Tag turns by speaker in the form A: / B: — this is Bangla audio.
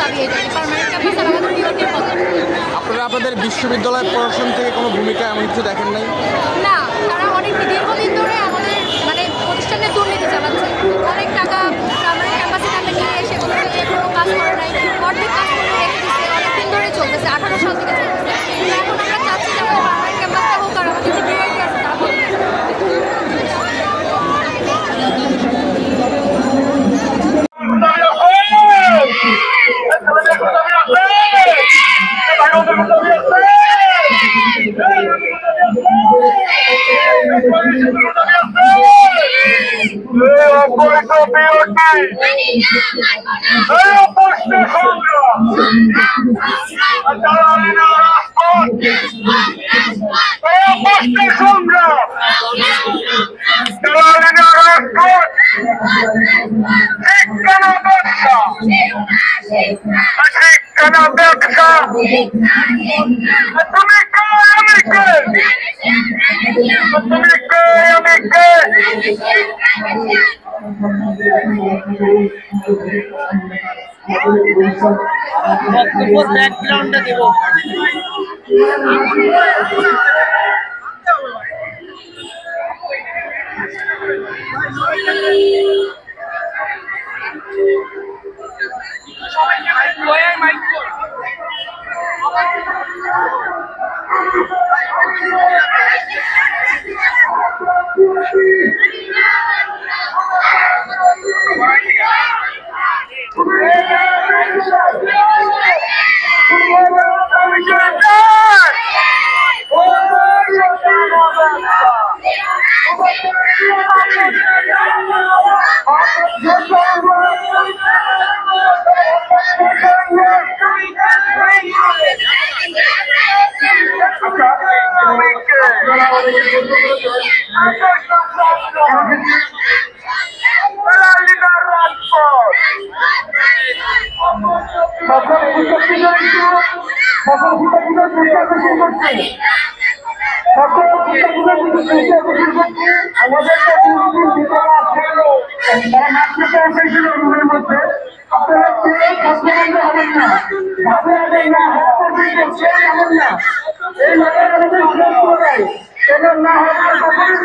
A: দাবি এটাই, পার্মানেন্ট ক্যাম্পাস আর আমাদের পিওটির পদে।
B: আপনারা আপনাদের বিশ্ববিদ্যালয় প্রশাসন থেকে কোনো ভূমিকা এমন কিছু দেখেন নাই?
A: না, তারা অনেক দীর্ঘদিন ধরে আমাদের মানে প্রতিষ্ঠানে দুর্নীতি চালাচ্ছে। অনেক টাকা পার্মানেন্ট ক্যাম্পাসে টাকা নিয়ে সেগুলো কোনো কাজ করে নাই, অর্ধেক কাজ করে রেখে দিচ্ছে। অনেকদিন ধরে চলতেছে, 18 সাল থেকে চলতেছে। এখন আমরা চাচ্ছি যে আমাদের পার্মানেন্ট ক্যাম্পাসটা হোক আর আমাদের যে পিওটি আছে তা হোক।
C: ব্যাকগ্রাউন্ডটা দেব।
D: এই